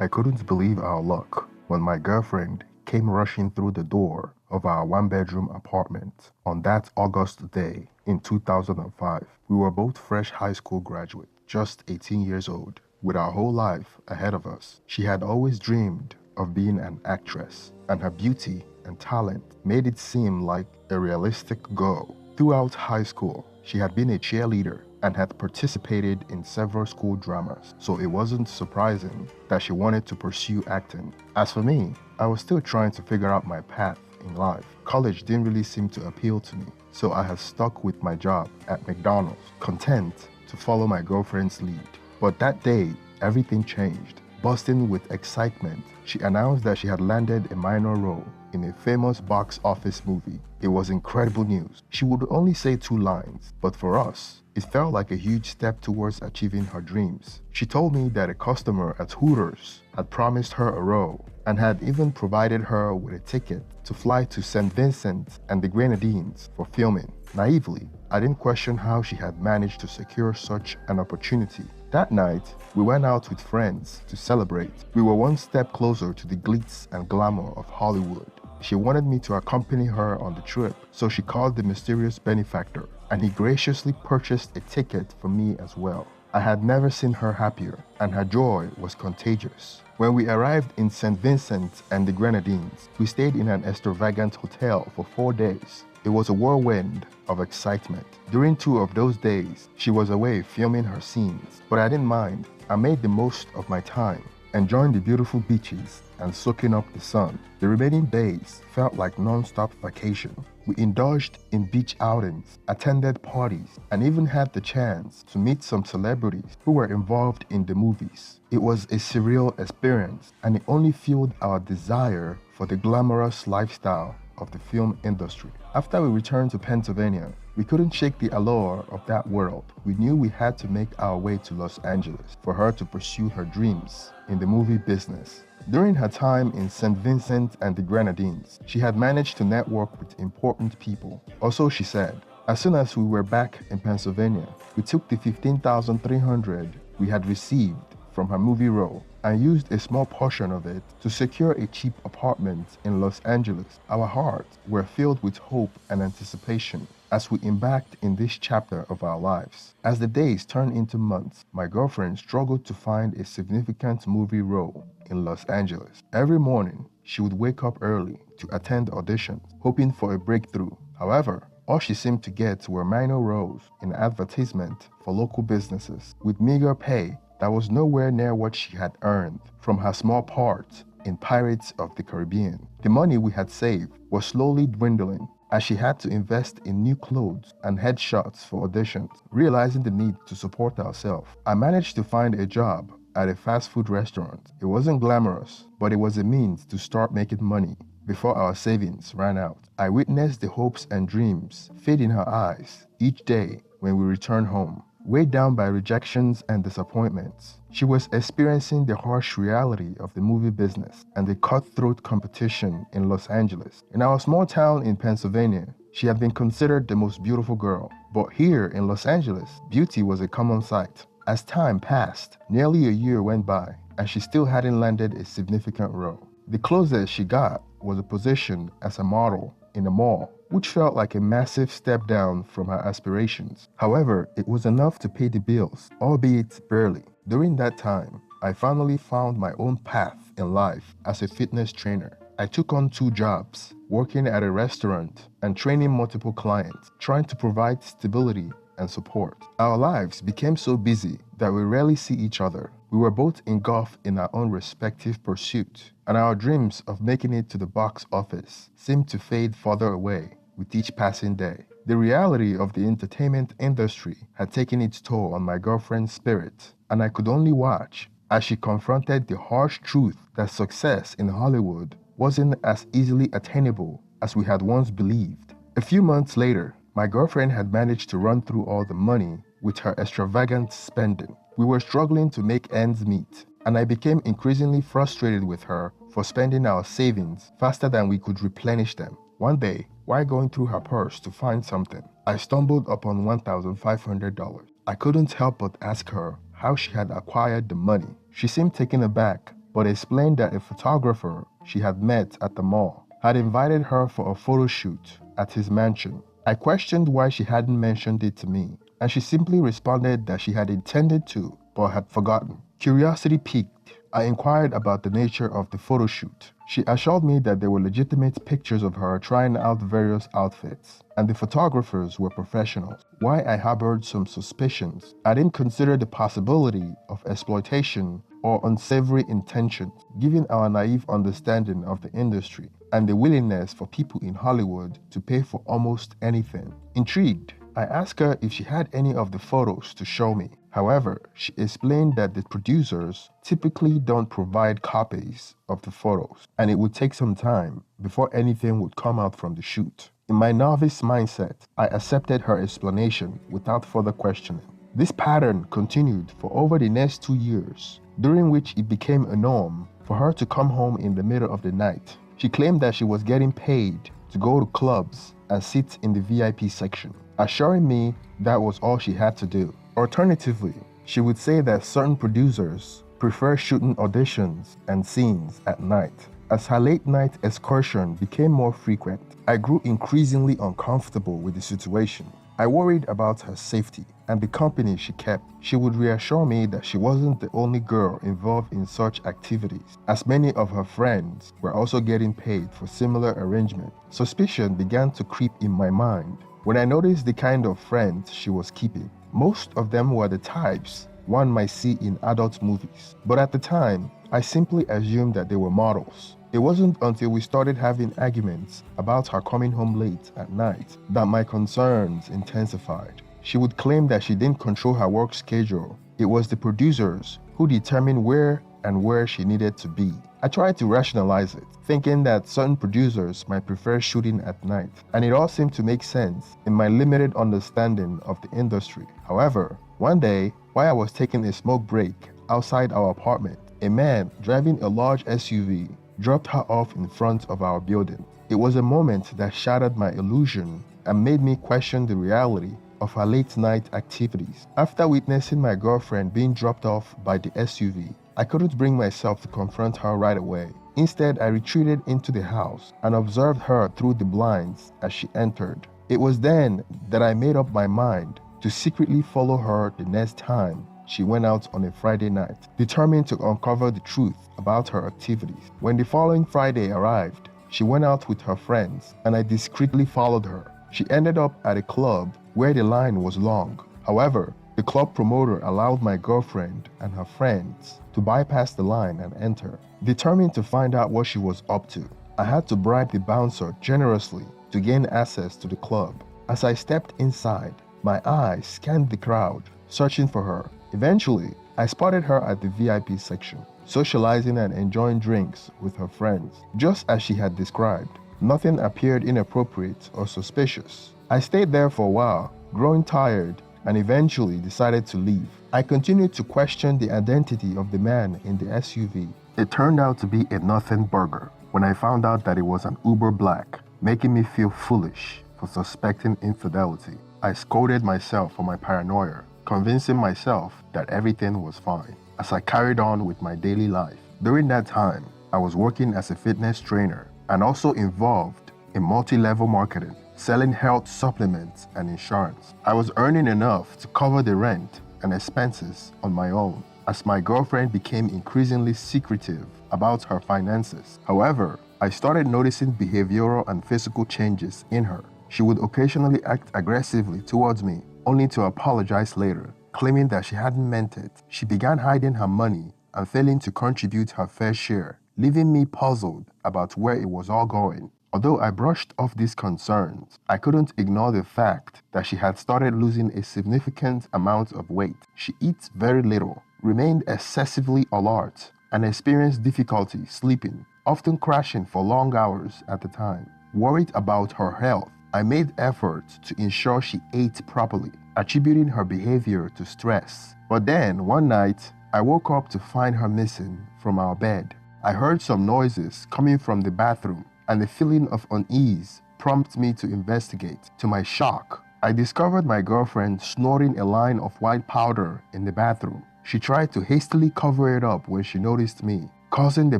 I couldn't believe our luck when my girlfriend came rushing through the door of our one-bedroom apartment on that August day in 2005. We were both fresh high school graduates, just 18 years old, with our whole life ahead of us. She had always dreamed of being an actress, and her beauty and talent made it seem like a realistic goal. Throughout high school, she had been a cheerleader and had participated in several school dramas, so it wasn't surprising that she wanted to pursue acting. As for me, I was still trying to figure out my path in life. College didn't really seem to appeal to me, so I had stuck with my job at McDonald's, content to follow my girlfriend's lead. But that day, everything changed. Bursting with excitement, she announced that she had landed a minor role in a famous box office movie. It was incredible news. She would only say 2 lines, but for us, it felt like a huge step towards achieving her dreams. She told me that a customer at Hooters had promised her a role and had even provided her with a ticket to fly to St. Vincent and the Grenadines for filming. Naively, I didn't question how she had managed to secure such an opportunity. That night, we went out with friends to celebrate. We were one step closer to the glitz and glamour of Hollywood. She wanted me to accompany her on the trip, so she called the mysterious benefactor, and he graciously purchased a ticket for me as well. I had never seen her happier, and her joy was contagious. When we arrived in St. Vincent and the Grenadines, we stayed in an extravagant hotel for 4 days. It was a whirlwind of excitement. During 2 of those days, she was away filming her scenes, but I didn't mind. I made the most of my time, enjoying the beautiful beaches and soaking up the sun. The remaining days felt like non-stop vacation. We indulged in beach outings, attended parties, and even had the chance to meet some celebrities who were involved in the movies. It was a surreal experience, and it only fueled our desire for the glamorous lifestyle of the film industry. After we returned to Pennsylvania, we couldn't shake the allure of that world. We knew we had to make our way to Los Angeles for her to pursue her dreams in the movie business. During her time in St. Vincent and the Grenadines, she had managed to network with important people. Also, she said, as soon as we were back in Pennsylvania, we took the $15,300 we had received from her movie role and used a small portion of it to secure a cheap apartment in Los Angeles. Our hearts were filled with hope and anticipation as we embarked in this chapter of our lives. As the days turned into months, my girlfriend struggled to find a significant movie role in Los Angeles. Every morning, she would wake up early to attend auditions, hoping for a breakthrough. However, all she seemed to get were minor roles in advertisement for local businesses with meager pay that was nowhere near what she had earned from her small part in Pirates of the Caribbean. The money we had saved was slowly dwindling as she had to invest in new clothes and headshots for auditions. Realizing the need to support herself, I managed to find a job at a fast food restaurant. It wasn't glamorous, but it was a means to start making money before our savings ran out. I witnessed the hopes and dreams fade in her eyes each day when we returned home. Weighed down by rejections and disappointments, she was experiencing the harsh reality of the movie business and the cutthroat competition in Los Angeles. In our small town in Pennsylvania, she had been considered the most beautiful girl, but here in Los Angeles, beauty was a common sight. As time passed, nearly a year went by, and she still hadn't landed a significant role. The closest she got was a position as a model in a mall, which felt like a massive step down from her aspirations. However, it was enough to pay the bills, albeit barely. During that time, I finally found my own path in life as a fitness trainer. I took on 2 jobs, working at a restaurant and training multiple clients, trying to provide stability and support. Our lives became so busy that we rarely see each other. We were both engulfed in our own respective pursuits, and our dreams of making it to the box office seemed to fade further away with each passing day. The reality of the entertainment industry had taken its toll on my girlfriend's spirit, and I could only watch as she confronted the harsh truth that success in Hollywood wasn't as easily attainable as we had once believed. A few months later, my girlfriend had managed to run through all the money with her extravagant spending. We were struggling to make ends meet, and I became increasingly frustrated with her for spending our savings faster than we could replenish them. One day, while going through her purse to find something, I stumbled upon $1,500. I couldn't help but ask her how she had acquired the money. She seemed taken aback but explained that a photographer she had met at the mall had invited her for a photo shoot at his mansion. I questioned why she hadn't mentioned it to me, and she simply responded that she had intended to, but had forgotten. Curiosity piqued. I inquired about the nature of the photo shoot. She assured me that there were legitimate pictures of her trying out various outfits, and the photographers were professionals. Why I harbored some suspicions, I didn't consider the possibility of exploitation or unsavory intentions, given our naive understanding of the industry and the willingness for people in Hollywood to pay for almost anything. Intrigued, I asked her if she had any of the photos to show me. However, she explained that the producers typically don't provide copies of the photos, and it would take some time before anything would come out from the shoot. In my novice mindset, I accepted her explanation without further questioning. This pattern continued for over the next 2 years, during which it became a norm for her to come home in the middle of the night. She claimed that she was getting paid to go to clubs and sit in the VIP section, assuring me that was all she had to do. Alternatively, she would say that certain producers prefer shooting auditions and scenes at night. As her late-night excursion became more frequent, I grew increasingly uncomfortable with the situation. I worried about her safety and the company she kept. She would reassure me that she wasn't the only girl involved in such activities, as many of her friends were also getting paid for similar arrangements. Suspicion began to creep in my mind when I noticed the kind of friends she was keeping. Most of them were the types one might see in adult movies, but at the time, I simply assumed that they were models. It wasn't until we started having arguments about her coming home late at night that my concerns intensified. She would claim that she didn't control her work schedule. It was the producers who determined where and where she needed to be. I tried to rationalize it, thinking that certain producers might prefer shooting at night, and it all seemed to make sense in my limited understanding of the industry. However, one day, while I was taking a smoke break outside our apartment, a man driving a large SUV dropped her off in front of our building. It was a moment that shattered my illusion and made me question the reality of her late-night activities. After witnessing my girlfriend being dropped off by the SUV, I couldn't bring myself to confront her right away. Instead, I retreated into the house and observed her through the blinds as she entered. It was then that I made up my mind to secretly follow her the next time she went out on a Friday night, determined to uncover the truth about her activities. When the following Friday arrived, she went out with her friends, and I discreetly followed her. She ended up at a club where the line was long. However, the club promoter allowed my girlfriend and her friends to bypass the line and enter. Determined to find out what she was up to, I had to bribe the bouncer generously to gain access to the club. As I stepped inside, my eyes scanned the crowd, searching for her. Eventually, I spotted her at the VIP section, socializing and enjoying drinks with her friends, just as she had described. Nothing appeared inappropriate or suspicious. I stayed there for a while, growing tired, and eventually decided to leave. I continued to question the identity of the man in the SUV. It turned out to be a nothing burger when I found out that it was an Uber Black, making me feel foolish for suspecting infidelity. I scolded myself for my paranoia, convincing myself that everything was fine as I carried on with my daily life. During that time, I was working as a fitness trainer and also involved in multi-level marketing, selling health supplements and insurance. I was earning enough to cover the rent and expenses on my own as my girlfriend became increasingly secretive about her finances. However, I started noticing behavioral and physical changes in her. She would occasionally act aggressively towards me, only to apologize later, claiming that she hadn't meant it. She began hiding her money and failing to contribute her fair share, leaving me puzzled about where it was all going. Although I brushed off these concerns, I couldn't ignore the fact that she had started losing a significant amount of weight. She eats very little, remained excessively alert, and experienced difficulty sleeping, often crashing for long hours at a time. Worried about her health, I made efforts to ensure she ate properly, attributing her behavior to stress. But then, one night, I woke up to find her missing from our bed. I heard some noises coming from the bathroom, and the feeling of unease prompted me to investigate. To my shock, I discovered my girlfriend snorting a line of white powder in the bathroom. She tried to hastily cover it up when she noticed me, causing the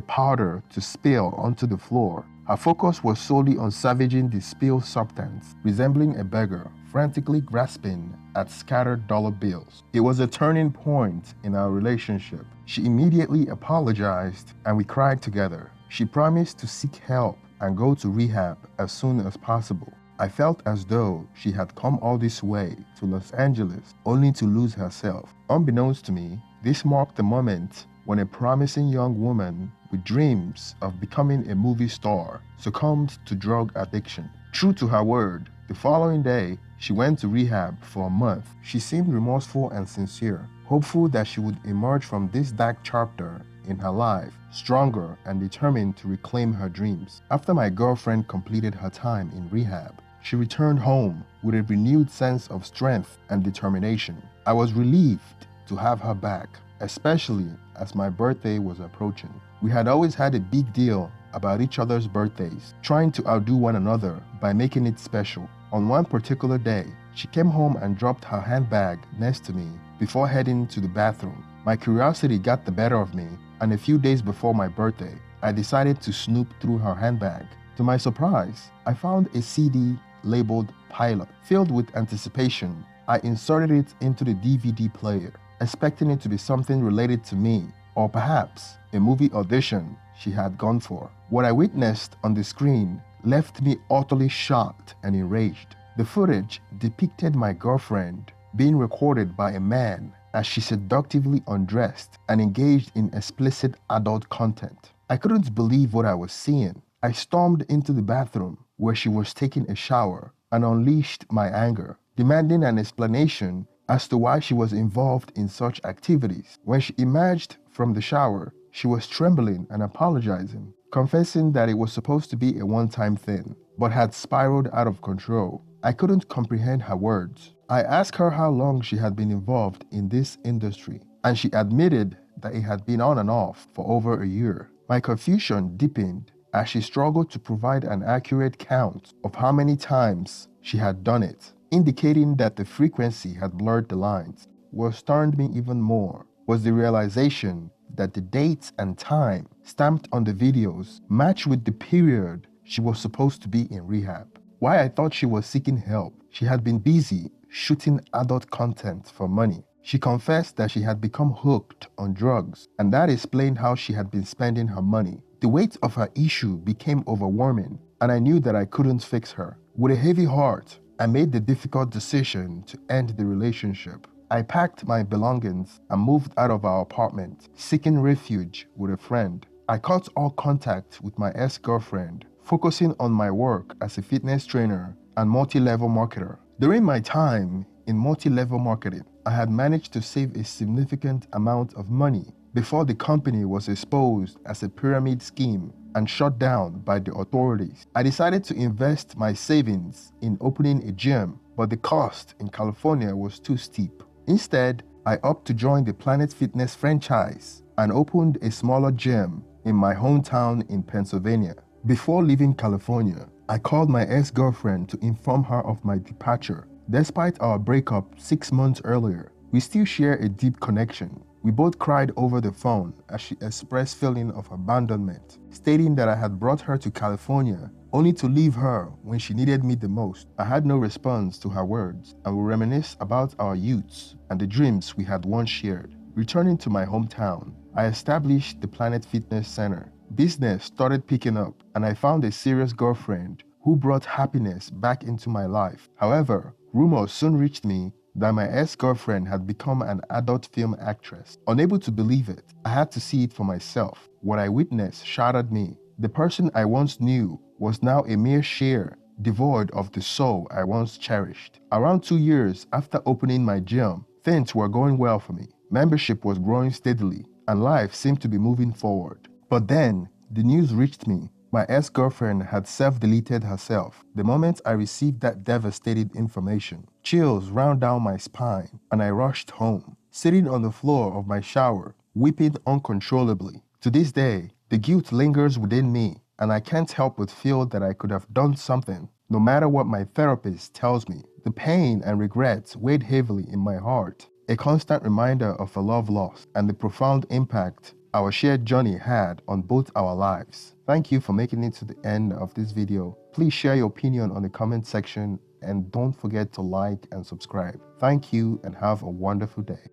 powder to spill onto the floor. Her focus was solely on salvaging the spilled substance, resembling a beggar frantically grasping at scattered dollar bills. It was a turning point in our relationship. She immediately apologized and we cried together. She promised to seek help and go to rehab as soon as possible. I felt as though she had come all this way to Los Angeles only to lose herself. Unbeknownst to me, this marked the moment when a promising young woman with dreams of becoming a movie star succumbed to drug addiction. True to her word, the following day, she went to rehab for a month. She seemed remorseful and sincere, hopeful that she would emerge from this dark chapter in her life, stronger and determined to reclaim her dreams. After my girlfriend completed her time in rehab, she returned home with a renewed sense of strength and determination. I was relieved to have her back, especially as my birthday was approaching. We had always had a big deal about each other's birthdays, trying to outdo one another by making it special. On one particular day, she came home and dropped her handbag next to me before heading to the bathroom. My curiosity got the better of me, and a few days before my birthday, I decided to snoop through her handbag. To my surprise, I found a CD labeled Pilot. Filled with anticipation, I inserted it into the DVD player, expecting it to be something related to me, or perhaps a movie audition she had gone for. What I witnessed on the screen left me utterly shocked and enraged. The footage depicted my girlfriend being recorded by a man as she seductively undressed and engaged in explicit adult content. I couldn't believe what I was seeing. I stormed into the bathroom where she was taking a shower and unleashed my anger, demanding an explanation as to why she was involved in such activities. When she emerged from the shower, she was trembling and apologizing, confessing that it was supposed to be a one-time thing, but had spiraled out of control. I couldn't comprehend her words. I asked her how long she had been involved in this industry, and she admitted that it had been on and off for over a year. My confusion deepened as she struggled to provide an accurate count of how many times she had done it, indicating that the frequency had blurred the lines. What stunned me even more was the realization that the dates and time stamped on the videos matched with the period she was supposed to be in rehab. While I thought she was seeking help, she had been busy shooting adult content for money. She confessed that she had become hooked on drugs, and that explained how she had been spending her money. The weight of her issue became overwhelming, and I knew that I couldn't fix her. With a heavy heart, I made the difficult decision to end the relationship. I packed my belongings and moved out of our apartment, seeking refuge with a friend. I cut all contact with my ex-girlfriend, focusing on my work as a fitness trainer and multi-level marketer. During my time in multi-level marketing, I had managed to save a significant amount of money before the company was exposed as a pyramid scheme and shut down by the authorities. I decided to invest my savings in opening a gym, but the cost in California was too steep. Instead, I opted to join the Planet Fitness franchise and opened a smaller gym in my hometown in Pennsylvania. Before leaving California, I called my ex-girlfriend to inform her of my departure. Despite our breakup 6 months earlier, we still share a deep connection. We both cried over the phone as she expressed feeling of abandonment, stating that I had brought her to California only to leave her when she needed me the most. I had no response to her words and we reminisced about our youths and the dreams we had once shared. Returning to my hometown, I established the Planet Fitness Center. Business started picking up and I found a serious girlfriend who brought happiness back into my life. However, rumors soon reached me that my ex-girlfriend had become an adult film actress. Unable to believe it, I had to see it for myself. What I witnessed shattered me. The person I once knew was now a mere shell, devoid of the soul I once cherished. Around 2 years after opening my gym, things were going well for me. Membership was growing steadily, and life seemed to be moving forward. But then, the news reached me. My ex-girlfriend had self-deleted herself. The moment I received that devastating information, chills ran down my spine and I rushed home, sitting on the floor of my shower, weeping uncontrollably. To this day, the guilt lingers within me and I can't help but feel that I could have done something. No matter what my therapist tells me, the pain and regrets weighed heavily in my heart, a constant reminder of a love lost and the profound impact our shared journey had on both our lives. Thank you for making it to the end of this video. Please share your opinion on the comment section and don't forget to like and subscribe. Thank you and have a wonderful day.